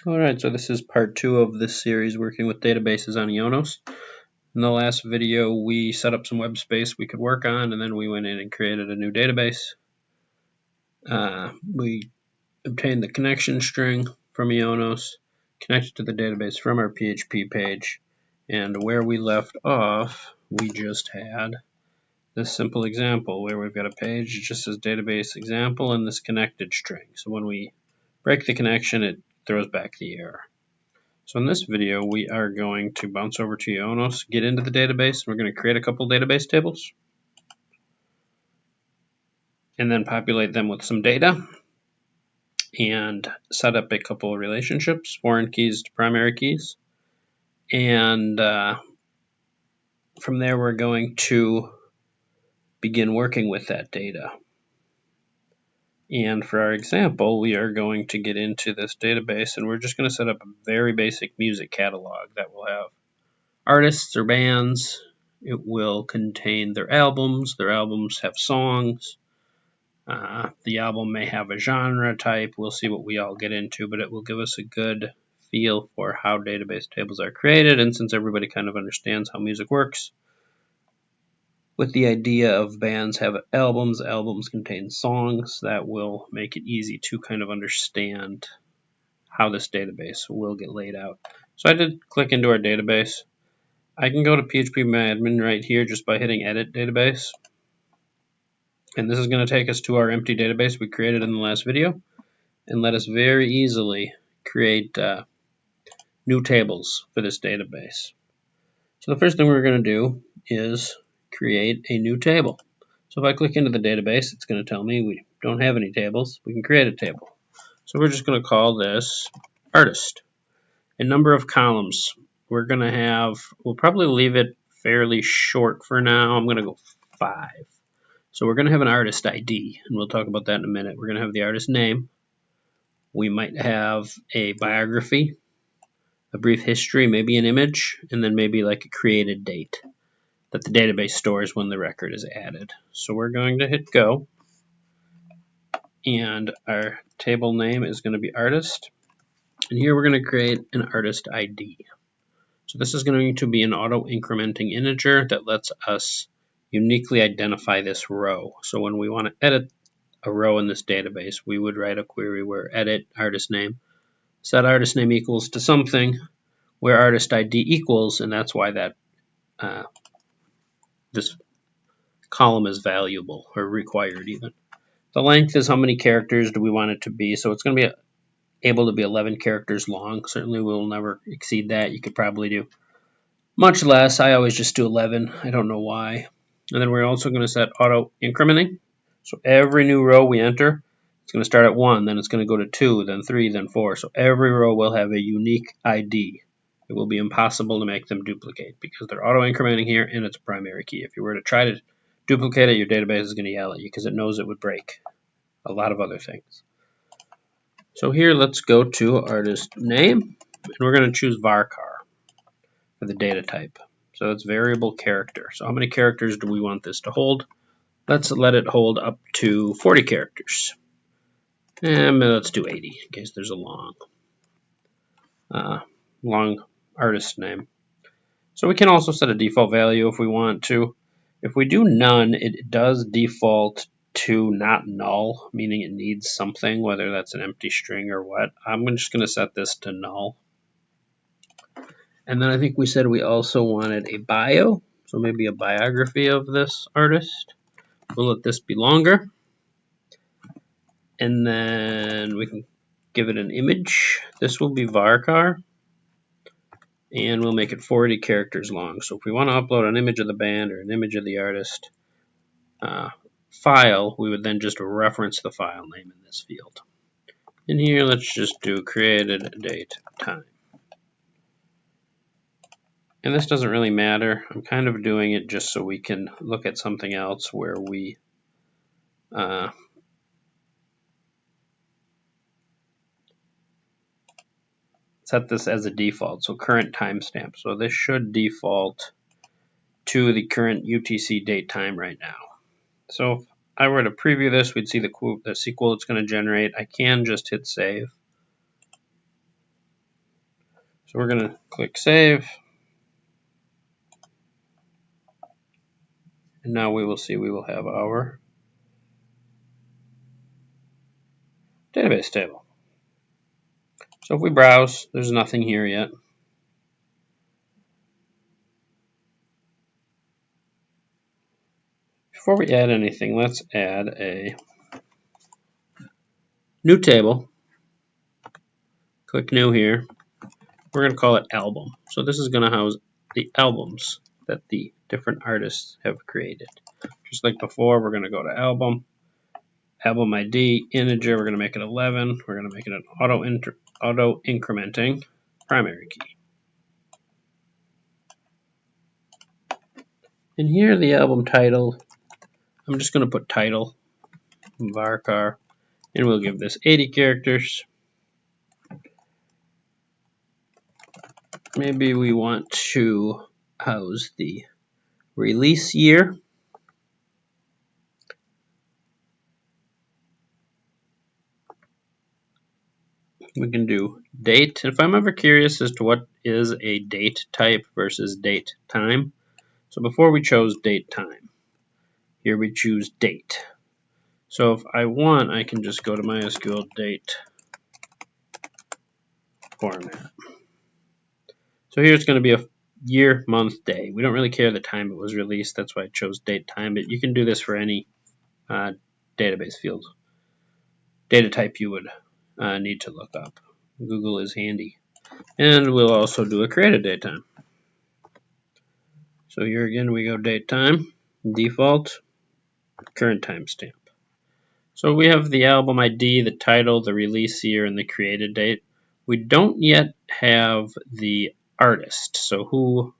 Alright, so this is part 2 of this series working with databases on IONOS. In the last video we set up some web space we could work on, and then we went in and created a new database. We obtained the connection string from IONOS, connected to the database from our PHP page, and where we left off we just had this simple example where we've got a page, it just says database example and this connected string. So when we break the connection it throws back the error. So in this video, we are going to bounce over to IONOS, get into the database, and we're going to create a couple database tables, and then populate them with some data, and set up a couple of relationships, foreign keys to primary keys, and from there we're going to begin working with that data. And for our example, we are going to get into this database, and we're just going to set up a very basic music catalog that will have artists or bands. It will contain their albums. Their albums have songs. The album may have a genre type. We'll see what we all get into, but it will give us a good feel for how database tables are created. And since everybody kind of understands how music works, with the idea of bands have albums, albums contain songs, that will make it easy to kind of understand how this database will get laid out. So I did click into our database. I can go to PHPMyAdmin right here just by hitting Edit Database. And this is going to take us to our empty database we created in the last video and let us very easily create new tables for this database. So the first thing we're going to do is create a new table. So if I click into the database, it's going to tell me we don't have any tables. We can create a table. So we're just going to call this artist. A number of columns. We're going to have, we'll probably leave it fairly short for now. I'm going to go 5. So we're going to have an artist ID, and we'll talk about that in a minute. We're going to have the artist name. We might have a biography, a brief history, maybe an image, and then maybe like a created date that the database stores when the record is added. So we're going to hit go, and our table name is going to be artist. And here we're going to create an artist ID. So this is going to be an auto-incrementing integer that lets us uniquely identify this row. So when we want to edit a row in this database, we would write a query where edit artist name, set artist name equals to something, where artist ID equals, and that's why that this column is valuable or required even. The length is how many characters do we want it to be. So it's going to be able to be 11 characters long. Certainly we'll never exceed that. You could probably do much less. I always just do 11. I don't know why. And then we're also going to set auto incrementing. So every new row we enter, it's going to start at 1, then it's going to go to 2, then 3, then 4. So every row will have a unique ID. It will be impossible to make them duplicate because they're auto incrementing here and it's a primary key. If you were to try to duplicate it, your database is going to yell at you because it knows it would break a lot of other things. So here let's go to artist name, and we're going to choose varchar for the data type. So it's variable character. So how many characters do we want this to hold? Let's let it hold up to 40 characters. And let's do 80 in case there's a long artist name. So we can also set a default value if we want to. If we do none, it does default to not null, meaning it needs something, whether that's an empty string or what. I'm just going to set this to null. And then I think we said we also wanted a bio, so maybe a biography of this artist. We'll let this be longer. And then we can give it an image. This will be varchar. And we'll make it 40 characters long. So if we want to upload an image of the band or an image of the artist file, we would then just reference the file name in this field. And here, let's just do created date time. And this doesn't really matter. I'm kind of doing it just so we can look at something else where we set this as a default, so current timestamp. So this should default to the current UTC date time right now. So if I were to preview this, we'd see the SQL it's going to generate. I can just hit save. So we're going to click Save. And now we will see we will have our database table. So if we browse, there's nothing here yet. Before we add anything, let's add a new table. Click New here. We're going to call it Album. So this is going to house the albums that the different artists have created. Just like before, we're going to go to Album, Album ID, integer, we're going to make it 11. We're going to make it an auto incrementing primary key. And here the album title, I'm just going to put title, varchar, and we'll give this 80 characters. Maybe we want to house the release year. We can do date. If I'm ever curious as to what is a date type versus date time, so before we chose date time, here we choose date. So if I want, I can just go to MySQL date format. So here it's going to be a year, month, day. We don't really care the time it was released. That's why I chose date time. But you can do this for any database field, data type you would need to look up. Google is handy. And we'll also do a created date time. So here again we go date time, default, current timestamp. So we have the album ID, the title, the release year, and the created date. We don't yet have the artist. So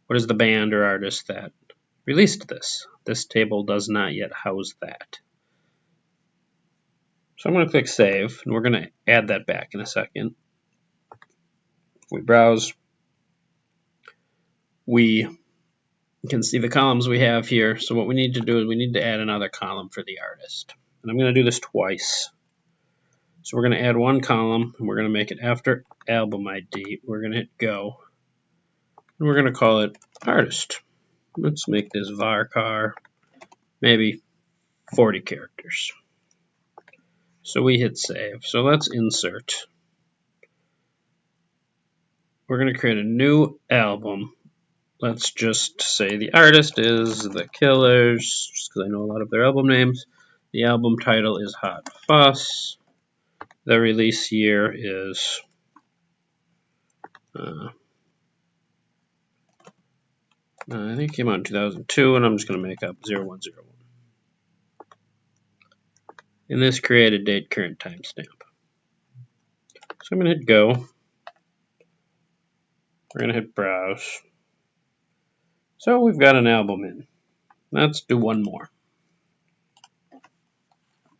what is the band or artist that released this? This table does not yet house that. So I'm going to click Save, and we're going to add that back in a second. If we browse, we can see the columns we have here. So what we need to do is we need to add another column for the artist. And I'm going to do this twice. So we're going to add one column, and we're going to make it after album ID. We're going to hit Go, and we're going to call it Artist. Let's make this varchar, maybe 40 characters. So we hit Save. So let's insert. We're going to create a new album. Let's just say the artist is The Killers, just because I know a lot of their album names. The album title is Hot Fuss. The release year is I think it came out in 2002, and I'm just going to make up 0101. And this created date current timestamp. So I'm going to hit Go. We're going to hit Browse. So we've got an album in. Let's do one more.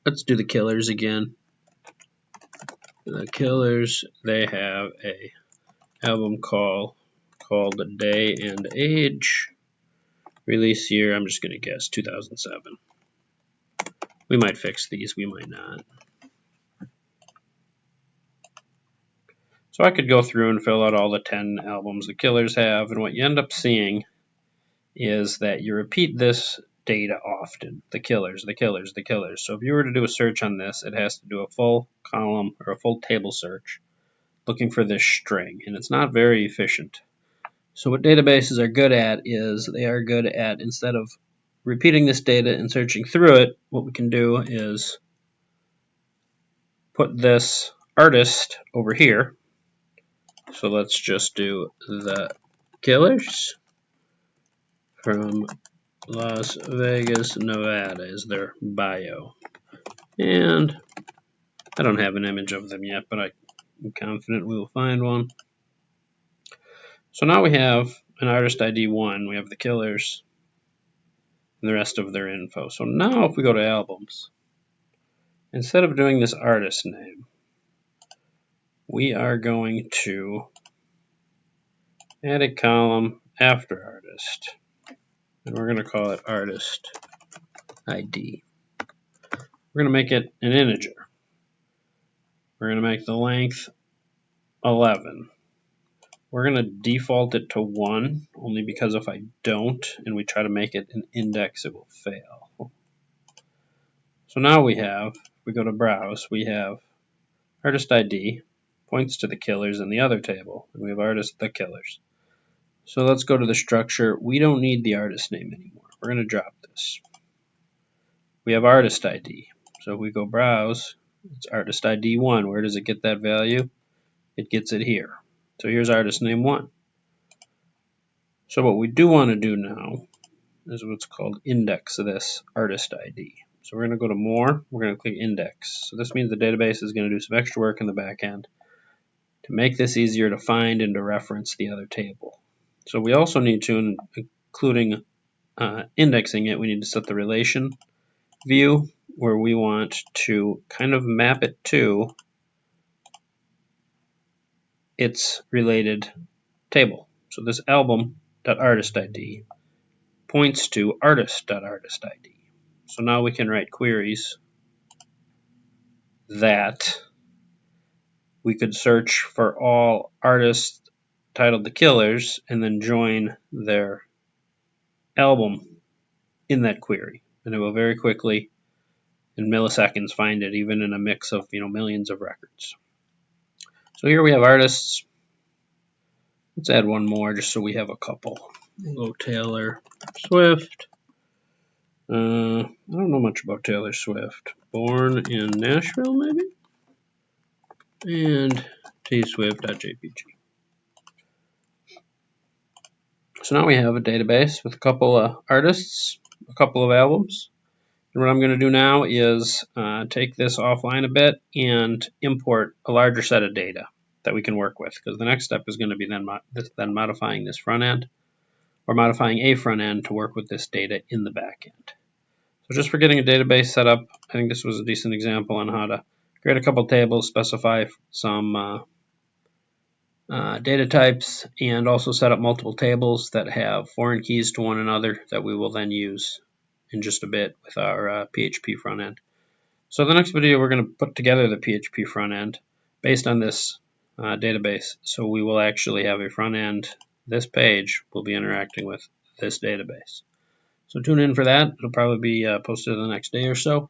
Let's do The Killers again. The Killers, they have a album called Day and Age. Release year, I'm just going to guess 2007. We might fix these, we might not. So I could go through and fill out all the 10 albums the Killers have, and what you end up seeing is that you repeat this data often. The Killers, the Killers, the Killers. So if you were to do a search on this, it has to do a full column or a full table search looking for this string, and it's not very efficient. So what databases are good at is they are good at, instead of repeating this data and searching through it, what we can do is put this artist over here. So let's just do The Killers from Las Vegas, Nevada is their bio. And I don't have an image of them yet, but I'm confident we will find one. So now we have an artist ID 1, we have The Killers, and the rest of their info. So now if we go to albums, instead of doing this artist name, we are going to add a column after artist, and we're going to call it artist ID. We're going to make it an integer. We're going to make the length 11. We're going to default it to 1, only because if I don't and we try to make it an index, it will fail. So now we go to browse, we have artist ID, points to the killers in the other table, and we have artist the killers. So let's go to the structure. We don't need the artist name anymore. We're going to drop this. We have artist ID. So if we go browse, it's artist ID 1. Where does it get that value? It gets it here. So here's artist name 1. So what we do want to do now is what's called index this artist ID. So we're going to go to more, we're going to click index. So this means the database is going to do some extra work in the back end to make this easier to find and to reference the other table. So we also need to, including indexing it, we need to set the relation view where we want to kind of map it to its related table. So this album.artistID points to artist.artistID. So now we can write queries that we could search for all artists titled The Killers and then join their album in that query. And it will very quickly, in milliseconds, find it, even in a mix of millions of records. So here we have artists. Let's add one more just so we have a couple. We'll go Taylor Swift. I don't know much about Taylor Swift. Born in Nashville, maybe? And tswift.jpg. So now we have a database with a couple of artists, a couple of albums. And what I'm going to do now is take this offline a bit and import a larger set of data that we can work with, because the next step is going to be then modifying this front end, or modifying a front end to work with this data in the back end. So just for getting a database set up, I think this was a decent example on how to create a couple tables, specify some data types, and also set up multiple tables that have foreign keys to one another that we will then use in just a bit with our PHP front end. So the next video, we're going to put together the PHP front end based on this database. So we will actually have a front end. This page will be interacting with this database. So tune in for that. It'll probably be posted the next day or so.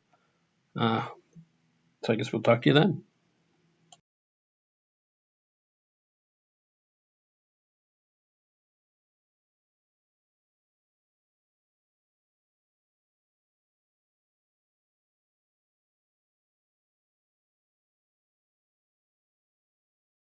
So I guess we'll talk to you then.